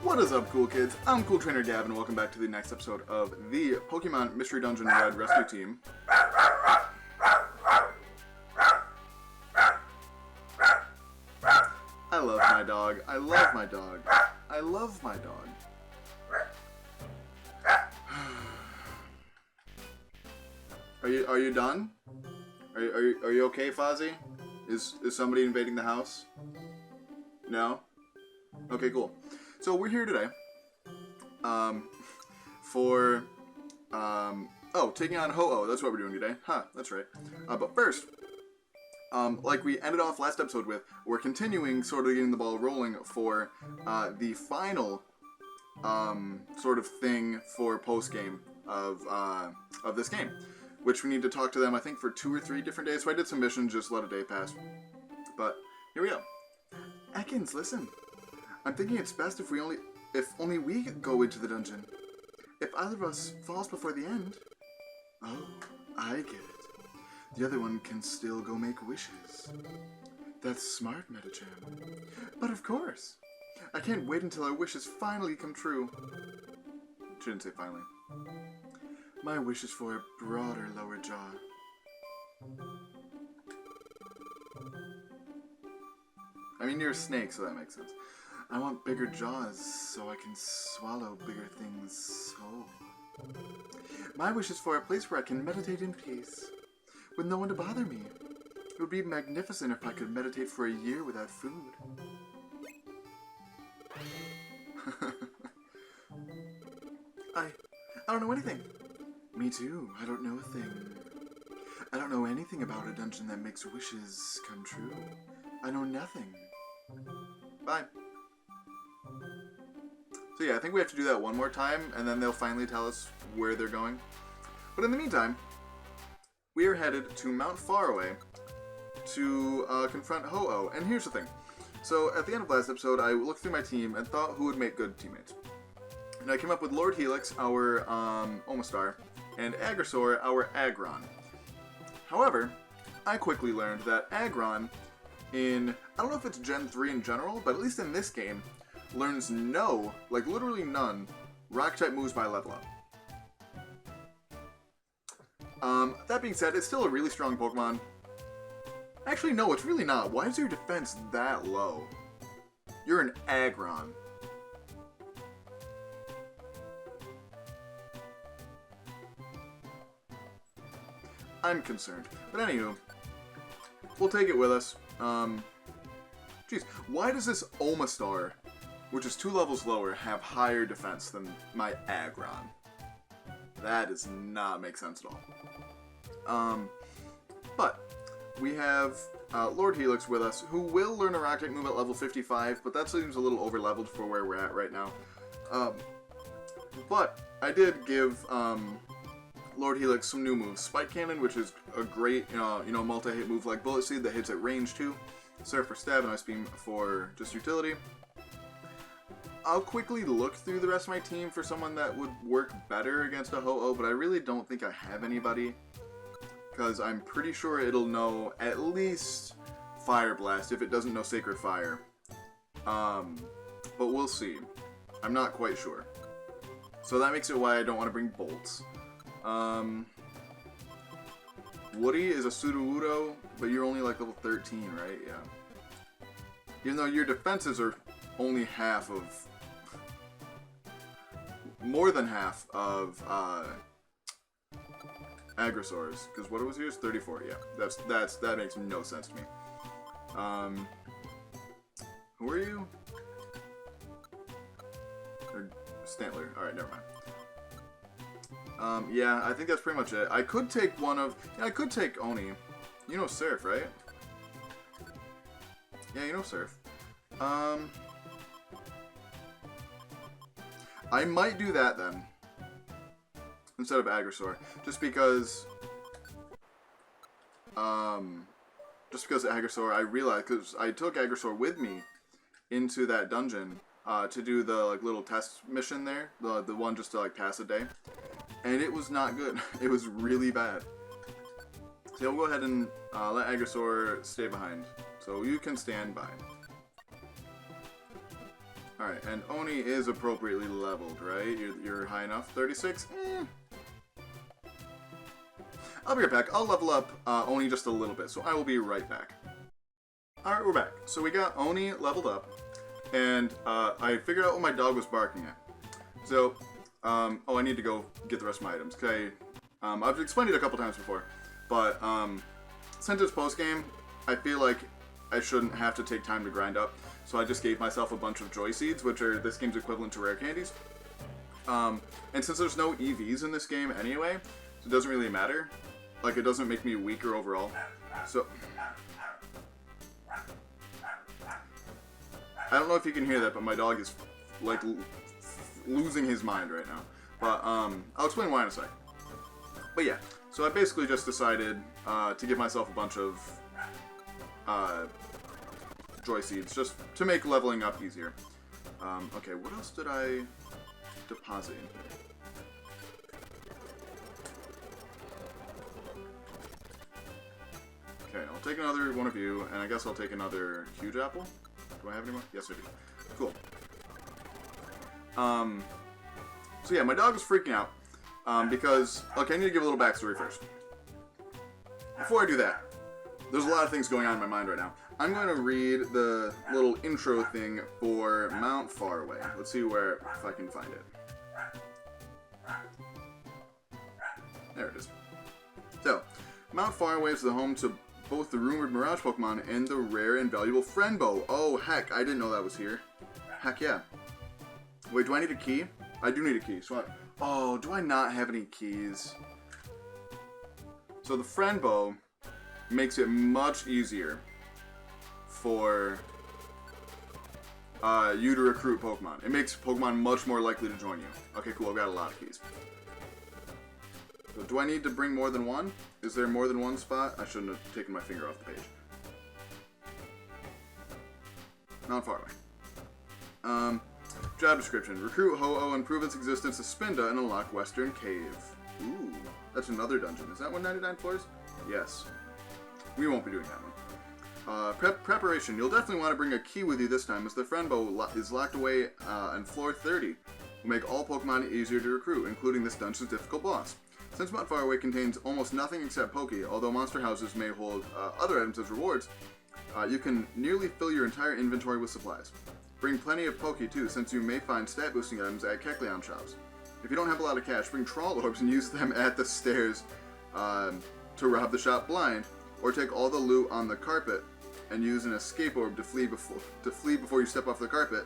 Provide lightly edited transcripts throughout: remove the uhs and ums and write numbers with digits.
What is up, cool kids? I'm Cool Trainer Gavin. Welcome back to the next episode of the Pokemon Mystery Dungeon Red Rescue Team. I love my dog. I love my dog. I love my dog. Are you done? Are you okay, Fozzie? Is somebody invading the house? No? Okay, cool. So we're here today, taking on Ho-Oh. That's what we're doing today. Huh, that's right. But first, like we ended off last episode with, we're continuing sort of getting the ball rolling for the final sort of thing for post-game of this game, which we need to talk to them, I think, for 2 or 3 different days. So I did some missions, just let a day pass. But here we go. Ekans, listen. I'm thinking it's best if only we go into the dungeon. If either of us falls before the end... Oh, I get it. The other one can still go make wishes. That's smart, Metachan. But of course. I can't wait until our wishes finally come true. Shouldn't say finally. My wish is for a broader lower jaw. I mean, you're a snake, so that makes sense. I want bigger jaws so I can swallow bigger things whole. My wish is for a place where I can meditate in peace, with no one to bother me. It would be magnificent if I could meditate for a year without food. I don't know anything. Me too. I don't know a thing. I don't know anything about a dungeon that makes wishes come true. I know nothing. Bye. So yeah, I think we have to do that one more time, and then they'll finally tell us where they're going. But in the meantime, we are headed to Mount Faraway to confront Ho-Oh. And here's the thing. So at the end of last episode, I looked through my team and thought who would make good teammates. And I came up with Lord Helix, our Omastar, and Agressor, our Aggron. However, I quickly learned that Aggron I don't know if it's Gen 3 in general, but at least in this game, learns no, like literally none, Rock-type moves by level up. That being said, it's still a really strong Pokemon. Actually, no, it's really not. Why is your defense that low? You're an Aggron. I'm concerned. But anywho, we'll take it with us. Jeez, why does this Omastar, which is 2 levels lower, have higher defense than my Aggron? That does not make sense at all. But we have Lord Helix with us, who will learn a Rock-type move at level 55, but that seems a little over-leveled for where we're at right now. But I did give Lord Helix some new moves. Spike Cannon, which is a great, multi-hit move like Bullet Seed that hits at range too. Surf for stab and Ice Beam for just utility. I'll quickly look through the rest of my team for someone that would work better against a Ho-Oh, but I really don't think I have anybody. Because I'm pretty sure it'll know at least Fire Blast if it doesn't know Sacred Fire. But we'll see. I'm not quite sure. So that makes it why I don't want to bring Bolts. Woody is a Sudowoodo, but you're only like level 13, right? Yeah. Even though your defenses are only half of... more than half of, Aggressor's. Because what was yours? 34, yeah. That makes no sense to me. Who are you? Or Stantler. Alright, never mind. Yeah, I think that's pretty much it. I could take I could take Oni. You know Surf, right? Yeah, you know Surf. I might do that then. Instead of Agressor. Just because Agressor, I realized, because I took Agressor with me into that dungeon to do the little test mission there. The one just to pass a day. And it was not good. It was really bad. So we'll go ahead and let Agressor stay behind. So you can stand by. Alright, and Oni is appropriately leveled, right? You're high enough? 36? I'll be right back. I'll level up Oni just a little bit, so I will be right back. Alright, we're back. So we got Oni leveled up, and I figured out what my dog was barking at. So, oh, I need to go get the rest of my items. Okay, I've explained it a couple times before, but since it's post-game, I feel like I shouldn't have to take time to grind up, so I just gave myself a bunch of Joy Seeds, which are this game's equivalent to rare candies. And since there's no EVs in this game anyway, so it doesn't really matter. Like, it doesn't make me weaker overall. So, I don't know if you can hear that, but my dog is, like, losing his mind right now. But, I'll explain why in a sec. But yeah, so I basically just decided to give myself a bunch of Joy Seeds, just to make leveling up easier. Okay, what else did I deposit in here? Okay, I'll take another one of you, and I guess I'll take another huge apple. Do I have any more? Yes, I do. Cool. So yeah, my dog is freaking out, because, okay, I need to give a little backstory first. Before I do that, there's a lot of things going on in my mind right now. I'm going to read the little intro thing for Mount Faraway. Let's see if I can find it. There it is. So, Mount Faraway is the home to both the rumored Mirage Pokemon and the rare and valuable Friendbow. Oh, heck, I didn't know that was here. Heck yeah. Wait, do I need a key? I do need a key. So oh, do I not have any keys? So the Friendbow makes it much easier for you to recruit Pokemon. It makes Pokemon much more likely to join you. Okay, cool, I've got a lot of keys. So do I need to bring more than one? Is there more than one spot? I shouldn't have taken my finger off the page. Not far away. Job description. Recruit Ho-Oh and prove its existence to Spinda and unlock Western Cave. Ooh, that's another dungeon. Is that 199 floors? Yes. We won't be doing that one. Preparation. You'll definitely want to bring a key with you this time, as the Friendbow is locked away on floor 30. Will make all Pokemon easier to recruit, including this dungeon's difficult boss. Since Mount Faraway contains almost nothing except Poke, although monster houses may hold other items as rewards, you can nearly fill your entire inventory with supplies. Bring plenty of Poke too, since you may find stat boosting items at Kecleon shops. If you don't have a lot of cash, bring Troll Orbs and use them at the stairs to rob the shop blind, or take all the loot on the carpet and use an escape orb to flee before you step off the carpet,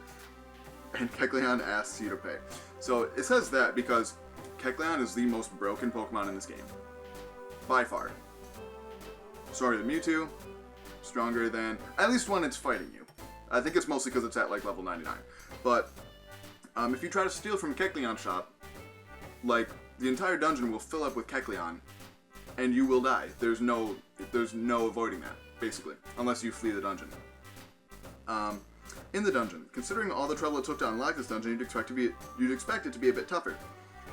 and Kecleon asks you to pay. So it says that because Kecleon is the most broken Pokemon in this game. By far. Sorry, the Mewtwo, stronger than, at least when it's fighting you. I think it's mostly because it's at like level 99. But if you try to steal from a Kecleon shop, like the entire dungeon will fill up with Kecleon, and you will die. There's no avoiding that, basically, unless you flee the dungeon. In the dungeon, considering all the trouble it took to unlock this dungeon, you'd expect it to be a bit tougher.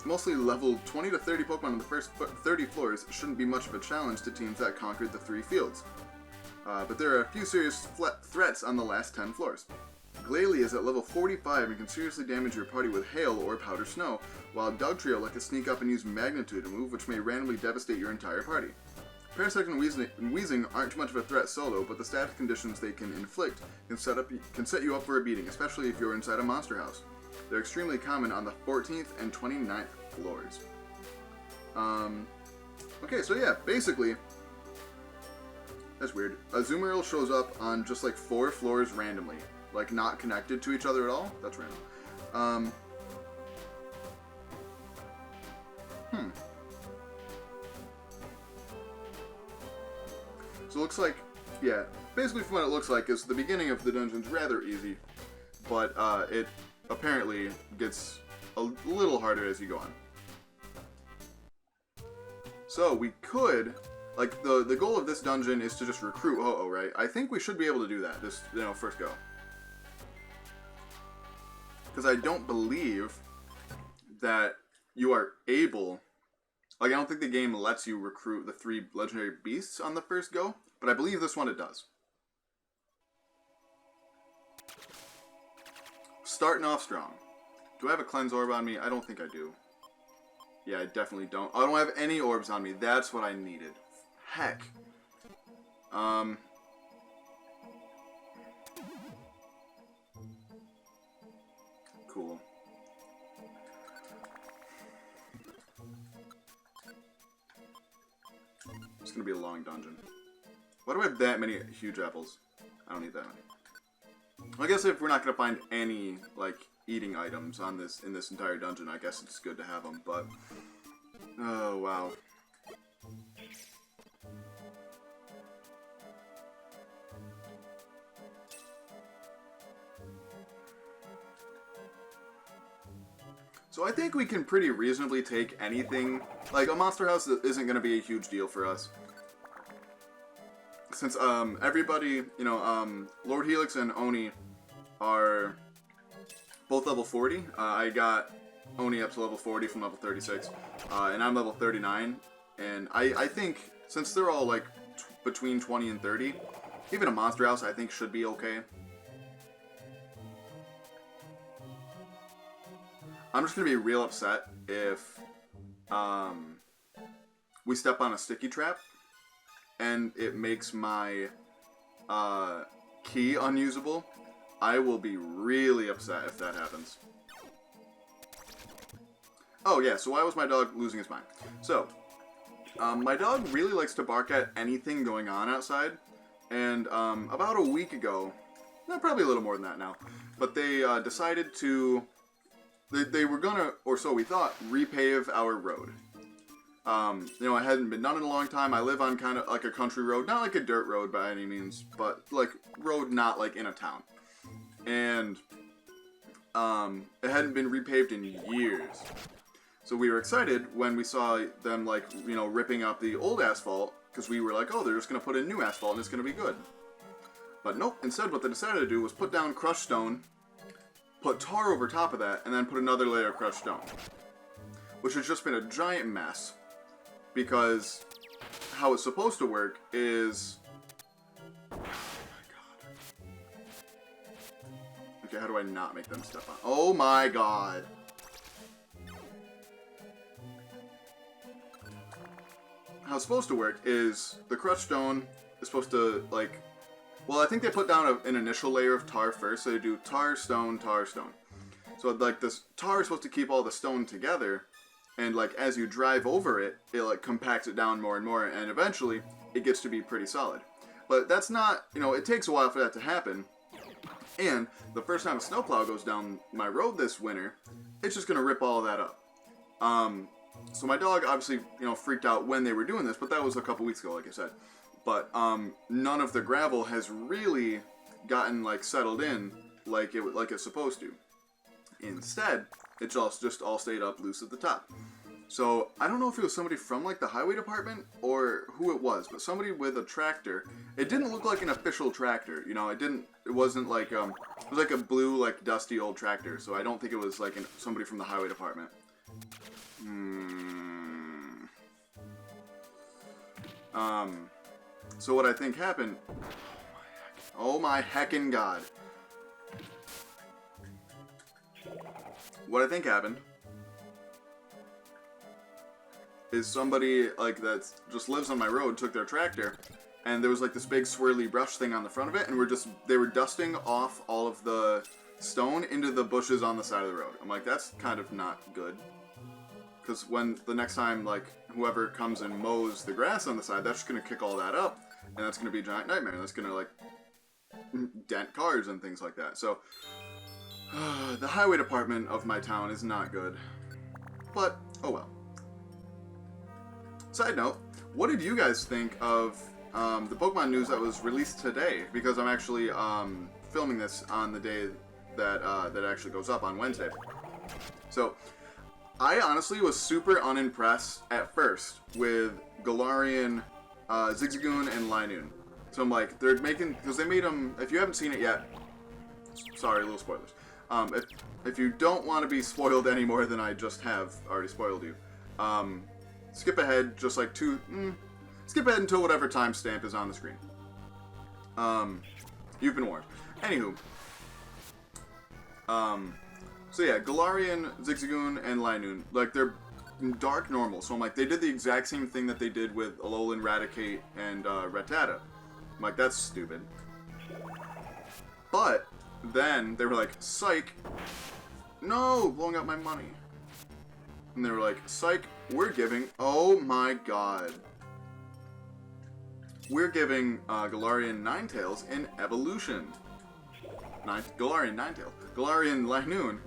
Mostly level 20 to 30 Pokemon on the first 30 floors shouldn't be much of a challenge to teams that conquered the 3 fields. But there are a few serious threats on the last 10 floors. Glalie is at level 45 and can seriously damage your party with hail or powder snow, while Dugtrio like to sneak up and use Magnitude, a move which may randomly devastate your entire party. Parasect and Weezing aren't too much of a threat solo, but the status conditions they can inflict can set you up for a beating, especially if you're inside a monster house. They're extremely common on the 14th and 29th floors. Okay, so yeah, basically, that's weird. Azumarill shows up on just like 4 floors randomly, like not connected to each other at all. That's random. So it looks like, yeah, basically from what it looks like is the beginning of the dungeon's rather easy, but it apparently gets a little harder as you go on. So we could, like, the goal of this dungeon is to just recruit Ho-Oh, right? I think we should be able to do that this, first go. Because I don't believe that you are able, like, I don't think the game lets you recruit the 3 legendary beasts on the first go, but I believe this one it does. starting off strong. Do I have a cleanse orb on me? I don't think I do. Yeah, I definitely don't. I don't have any orbs on me. That's what I needed. Heck. Cool. It's gonna be a long dungeon. Why do I have that many huge apples? I don't need that many. I guess if we're not gonna find any, like, eating items on this in this entire dungeon, I guess it's good to have them, but oh wow. So I think we can pretty reasonably take anything. Like, a monster house isn't going to be a huge deal for us. Since everybody, you know, Lord Helix and Oni are both level 40. I got Oni up to level 40 from level 36, and I'm level 39. And I think, since they're all, like, between 20 and 30, even a monster house I think should be okay. I'm just going to be real upset if we step on a sticky trap and it makes my key unusable. I will be really upset if that happens. Oh yeah, so why was my dog losing his mind? So, my dog really likes to bark at anything going on outside, and about a week ago, probably a little more than that now, but they decided to, they were gonna, or so we thought, repave our road. You know, it hadn't been done in a long time. I live on kind of like a country road, not like a dirt road by any means, but like road not like in a town. And it hadn't been repaved in years. So we were excited when we saw them, like, you know, ripping up the old asphalt, because we were like, oh, they're just going to put in new asphalt and it's going to be good. But nope, instead what they decided to do was put down crushed stone, put tar over top of that, and then put another layer of crushed stone. Which has just been a giant mess. Because how it's supposed to work is... Oh my god. Okay, how do I not make them step on? Oh my god. How it's supposed to work is the crushed stone is supposed to, like... Well, I think they put down an initial layer of tar first, so they do tar, stone, tar, stone. So, like, this tar is supposed to keep all the stone together, and, like, as you drive over it, it, like, compacts it down more and more, and eventually, it gets to be pretty solid. But that's not, you know, it takes a while for that to happen, and the first time a snowplow goes down my road this winter, it's just gonna rip all of that up. So my dog obviously, you know, freaked out when they were doing this, but that was a couple weeks ago, like I said. But none of the gravel has really gotten, like, settled in like it's supposed to. Instead, it just all stayed up loose at the top. So I don't know if it was somebody from, like, the highway department or who it was, but somebody with a tractor. It didn't look like an official tractor, you know. It wasn't like it was like a blue, like, dusty old tractor. So I don't think it was like somebody from the highway department. So what I think happened... Oh my heckin' god. What I think happened is somebody, like, that just lives on my road took their tractor, and there was, like, this big swirly brush thing on the front of it, and they were dusting off all of the stone into the bushes on the side of the road. I'm like, that's kind of not good. Because when the next time, like, whoever comes and mows the grass on the side, that's just going to kick all that up, and that's going to be a giant nightmare. That's going to, like, dent cars and things like that. So, the highway department of my town is not good. But, oh well. Side note, what did you guys think of the Pokemon news that was released today? Because I'm actually filming this on the day that that actually goes up on Wednesday. So, I honestly was super unimpressed at first with Galarian, Zigzagoon, and Linoon. So I'm like, they're making, because they made them, if you haven't seen it yet, sorry, little spoilers. If you don't want to be spoiled any more than I just have already spoiled you, skip ahead just like skip ahead until whatever timestamp is on the screen. You've been warned. Anywho, So yeah, Galarian, Zigzagoon, and Linoon, like, they're dark normal. So I'm like, they did the exact same thing that they did with Alolan, Raticate, and Rattata. I'm like, that's stupid. But then they were like, psych, no, blowing up my money. And they were like, psych, we're giving, oh my god. We're giving Galarian Ninetales an evolution. Galarian Ninetales. Galarian Linoon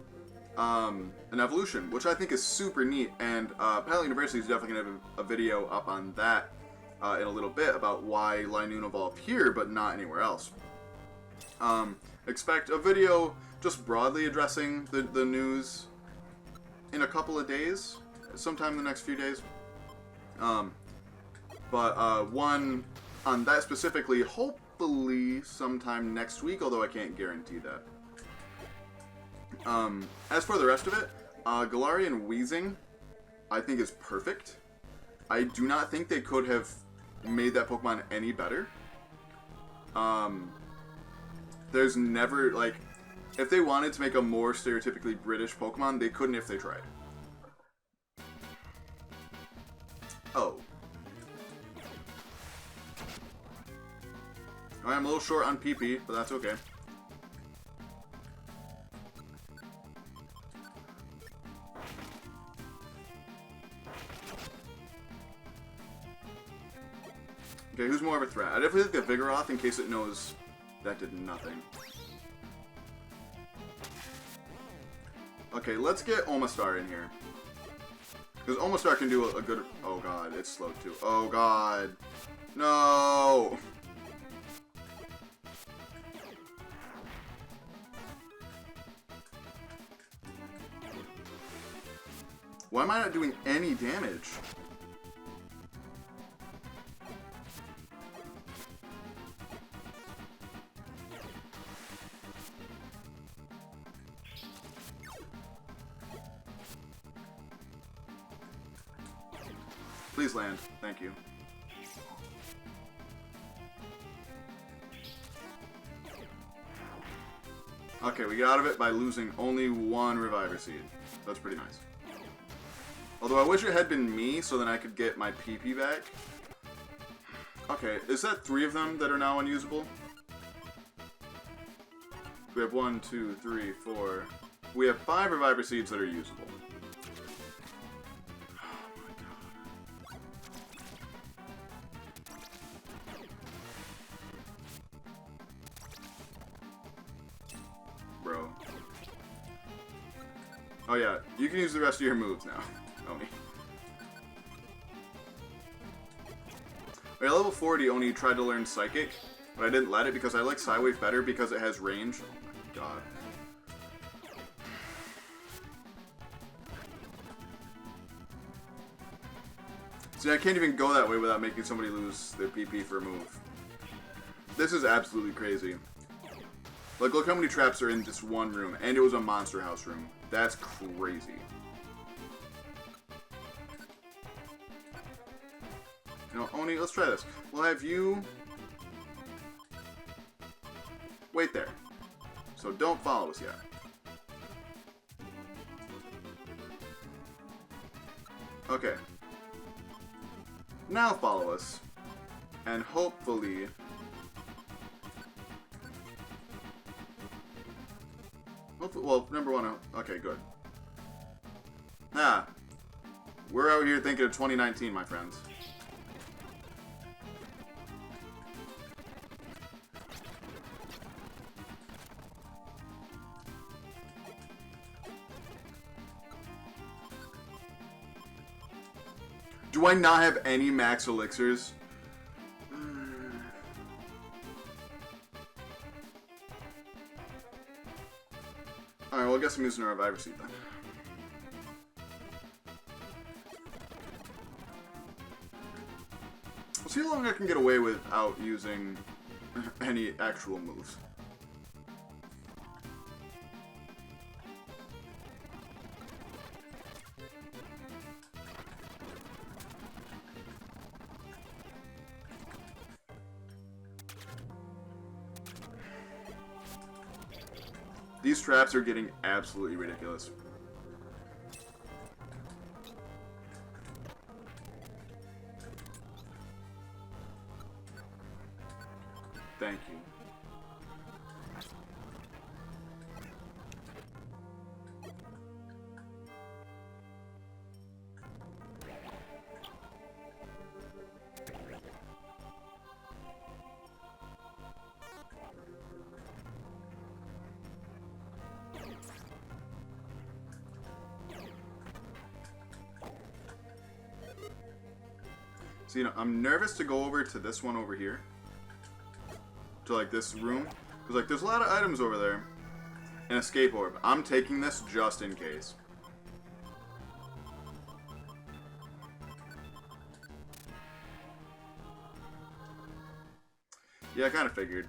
an evolution, which I think is super neat. And Palette University is definitely going to have a video up on that in a little bit about why Linoon evolved here, but not anywhere else. Expect a video just broadly addressing the news in a couple of days, sometime in the next few days. But one on that specifically, hopefully sometime next week, although I can't guarantee that. As for the rest of it, Galarian Weezing, I think is perfect. I do not think they could have made that Pokemon any better. There's never, like, if they wanted to make a more stereotypically British Pokemon, they couldn't if they tried. Oh. I'm a little short on PP, but that's okay. Okay, who's more of a threat? I definitely like the Vigoroth in case it knows that did nothing. Okay, let's get Omastar in here. Because Omastar can do a good... Oh god, it's slow too. Oh god. No! Why am I not doing any damage? Please land. Thank you. Okay, we get out of it by losing only one Reviver Seed. That's pretty nice. Although I wish it had been me, so then I could get my PP back. Okay, is that 3 of them that are now unusable? We have 1, 2, 3, 4. We have 5 Reviver Seeds that are usable. Bro. Oh yeah, you can use the rest of your moves now. Oni. At level 40, Oni tried to learn Psychic, but I didn't let it because I like Psywave better because it has range. Oh my god. See, I can't even go that way without making somebody lose their PP for a move. This is absolutely crazy. Like, look how many traps are in this one room, and it was a Monster House room. That's crazy. You know, Oni, let's try this. We'll have you... wait there. So don't follow us yet. Okay. Now follow us. And hopefully... well, number 1... okay, good. Ah. We're out here thinking of 2019, my friends. Do I not have any max elixirs? Alright, well I guess I'm using a Reviver Seed then. We'll see how long I can get away without using any actual moves. These traps are getting absolutely ridiculous. Thank you. So, you know, I'm nervous to go over to this one over here. To, like, this room. Because, like, there's a lot of items over there. And escape orb. I'm taking this just in case. Yeah, I kind of figured.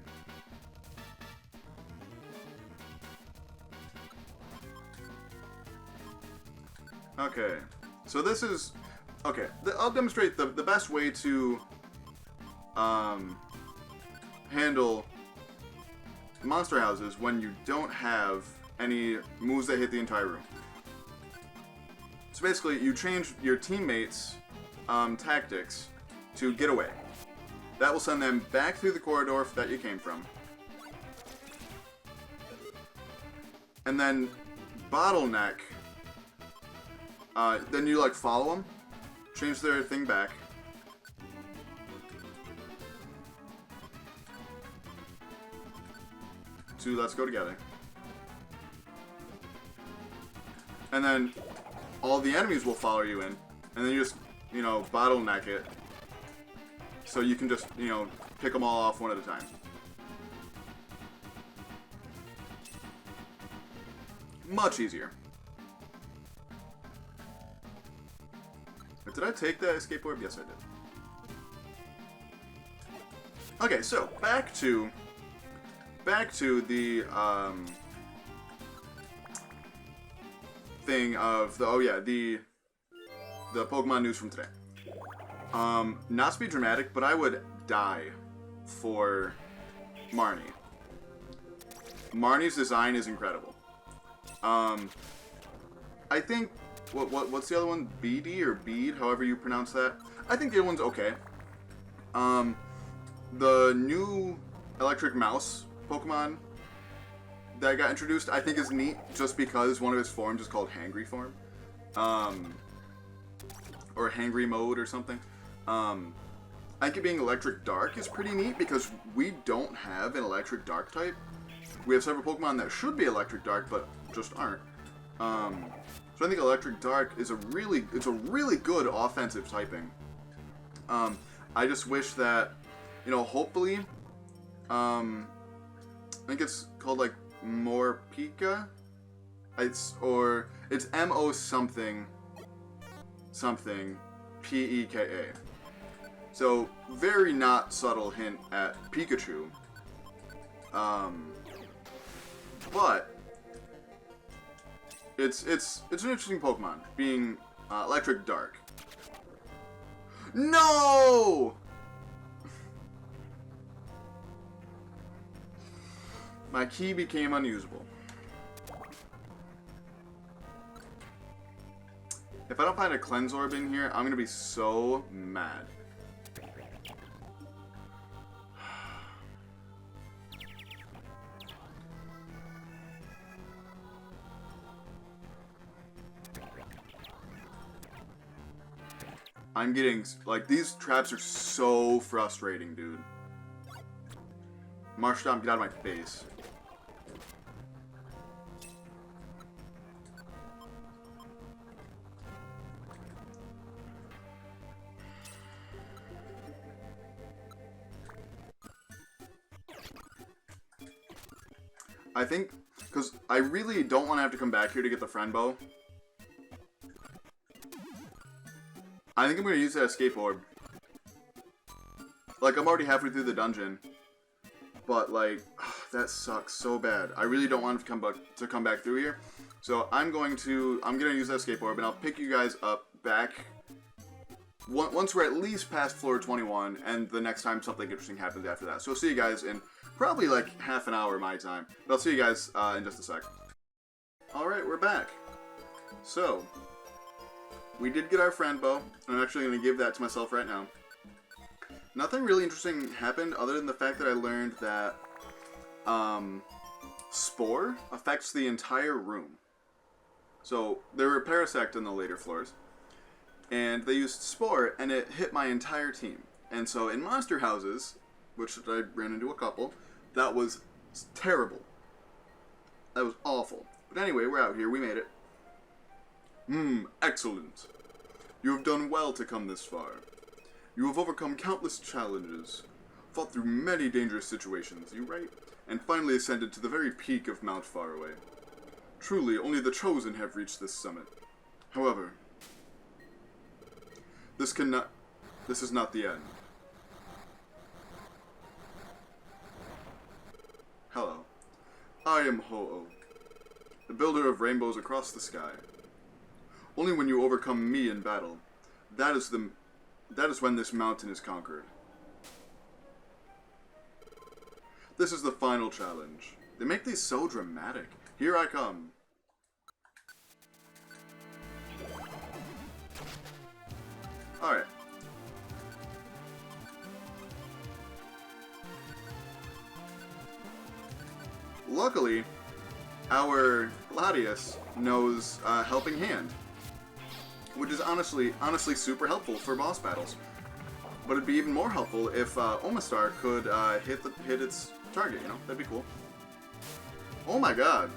Okay. So this is... Okay, I'll demonstrate the best way to handle monster houses when you don't have any moves that hit the entire room. So basically, you change your teammates' tactics to get away. That will send them back through the corridor that you came from. And then bottleneck. Then you like follow them. Change their thing back. To let's go together. And then all the enemies will follow you in. And then you just, you know, bottleneck it. So you can just, you know, pick them all off one at a time. Much easier. Did I take the escape orb? Yes, I did. Okay, so back to the thing of the the Pokemon news from today. Not to be dramatic, but I would die for Marnie. Marnie's design is incredible. I think. What's the other one? BD or Bead, however you pronounce that. I think the other one's okay. The new electric mouse Pokemon that got introduced, I think is neat just because one of his forms is called Hangry form. Or Hangry mode or something. I think it being electric dark is pretty neat because we don't have an electric dark type. We have several Pokemon that should be electric dark but just aren't. So I think Electric Dark is a really good offensive typing. I just wish that, you know, hopefully, I think it's called like Morpeka. It's MO something PEKA. So very not subtle hint at Pikachu. But it's an interesting Pokemon, being Electric Dark. No! My key became unusable. If I don't find a Cleanse Orb in here, I'm gonna be so mad. I'm getting, like, these traps are so frustrating, dude. Marshtomp, get out of my face. I think, because I really don't want to have to come back here to get the friend bow. I think I'm going to use that escape orb. Like, I'm already halfway through the dungeon. But, like, that sucks so bad. I really don't want to come back through here. So, I'm going to use that escape orb, and I'll pick you guys up back once we're at least past floor 21, and the next time something interesting happens after that. So, see you guys in Probably like half an hour my time. But I'll see you guys in just a sec. Alright, we're back. So, we did get our friend bow, and I'm actually going to give that to myself right now. Nothing really interesting happened other than the fact that I learned that Spore affects the entire room. So, there were Parasect in the later floors, and they used Spore, and it hit my entire team. And so, in monster houses, which I ran into a couple, that was terrible. That was awful. But anyway, we're out here. We made it. Excellent. You have done well to come this far. You have overcome countless challenges, fought through many dangerous situations, you right? And finally ascended to the very peak of Mount Faraway. Truly, only the chosen have reached this summit. However, this is not the end. Hello. I am Ho-Oh, the builder of rainbows across the sky. Only when you overcome me in battle, that is when this mountain is conquered. This is the final challenge. They make these so dramatic. Here I come. Alright. Luckily, our Gladius knows Helping Hand, which is honestly super helpful for boss battles. But it'd be even more helpful if Omastar could hit its target, you know? That'd be cool. Oh my god.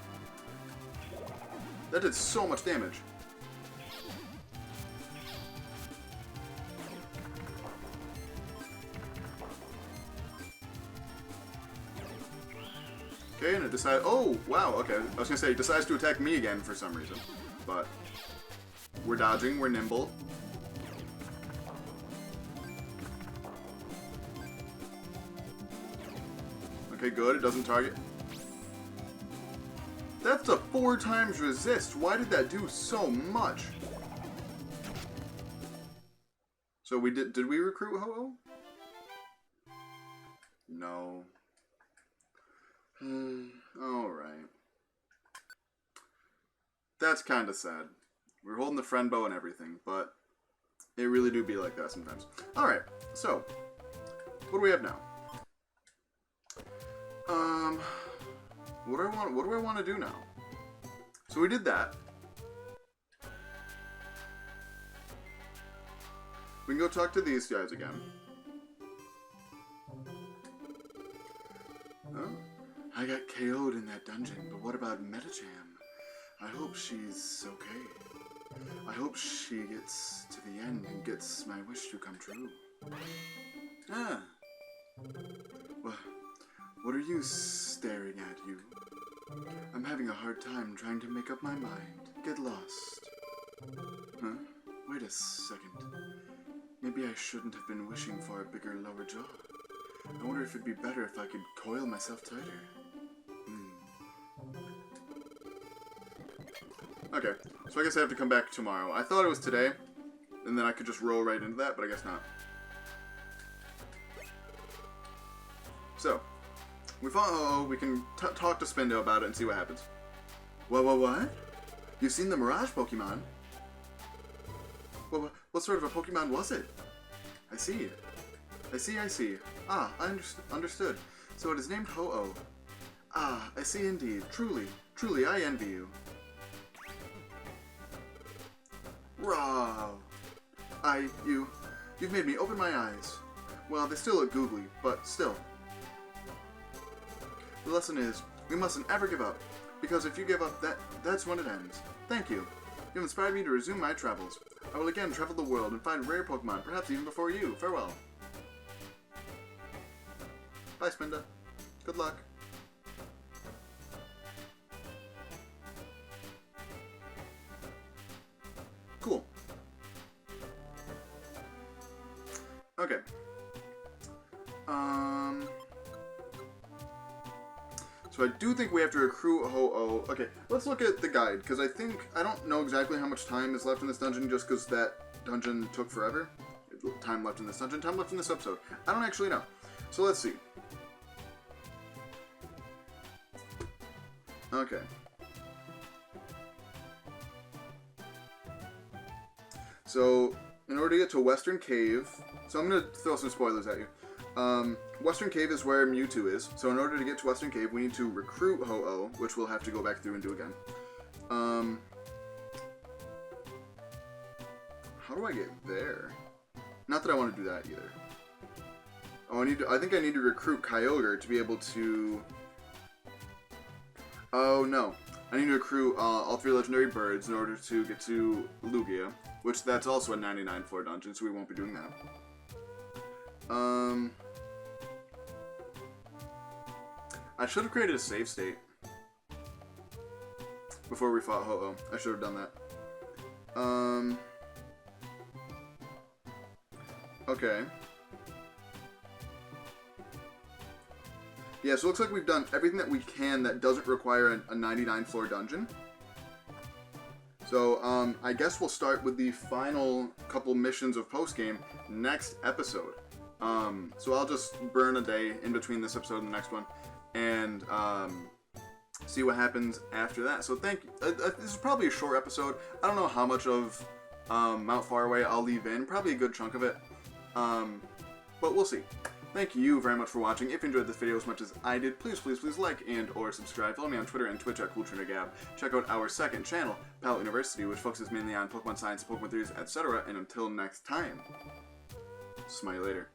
That did so much damage. Okay, and it decides... Oh, wow, okay. I was gonna say, it decides to attack me again for some reason. But we're dodging, we're nimble. Okay, good, it doesn't target. That's a 4 times resist. Why did that do so much? So we did we recruit Ho-Oh? No. Alright. That's kinda sad. We're holding the friend bow and everything, but it really do be like that sometimes. Alright, so what do we have now? What do I want to do now? So we did that. We can go talk to these guys again. Oh, I got KO'd in that dungeon, but what about Metacham? I hope she's okay. I hope she gets to the end and gets my wish to come true. Ah. What are you staring at, you? I'm having a hard time trying to make up my mind. Get lost. Huh? Wait a second. Maybe I shouldn't have been wishing for a bigger lower jaw. I wonder if it'd be better if I could coil myself tighter. Okay, so I guess I have to come back tomorrow. I thought it was today, and then I could just roll right into that, but I guess not. So, we can talk to Spindo about it and see what happens. What? You've seen the Mirage Pokemon? What sort of a Pokemon was it? I see. Ah, I understood. So it is named Ho-Oh. Ah, I see indeed. Truly, I envy you. Raw. You've made me open my eyes. Well, they still look googly, but still. The lesson is, we mustn't ever give up, because if you give up, that's when it ends. Thank you. You've inspired me to resume my travels. I will again travel the world and find rare Pokemon, perhaps even before you. Farewell. Bye, Spinda. Good luck. Cool. Okay. So I do think we have to recruit Ho-Oh. Okay, let's look at the guide, because I don't know exactly how much time is left in this dungeon, just because that dungeon took forever. Time left in this dungeon, time left in this episode. I don't actually know. So let's see. Okay. So, in order to get to Western Cave, so I'm going to throw some spoilers at you. Western Cave is where Mewtwo is, so in order to get to Western Cave, we need to recruit Ho-Oh, which we'll have to go back through and do again. How do I get there? Not that I want to do that either. Oh, I think I need to recruit Kyogre to be able to... Oh, no. I need to recruit all 3 legendary birds in order to get to Lugia, which that's also a 99 floor dungeon, so we won't be doing that. I should have created a save state before we fought Ho-Oh. I should have done that. Okay. Yeah, so it looks like we've done everything that we can that doesn't require a 99 floor dungeon. So, I guess we'll start with the final couple missions of postgame next episode. So I'll just burn a day in between this episode and the next one, and see what happens after that. So thank you. This is probably a short episode. I don't know how much of Mount Faraway I'll leave in. Probably a good chunk of it. But we'll see. Thank you very much for watching. If you enjoyed this video as much as I did, please like and or subscribe. Follow me on Twitter and Twitch at CoolTrainerGav. Check out our second channel, Palette University, which focuses mainly on Pokemon science, Pokemon theories, etc. And until next time, smile later.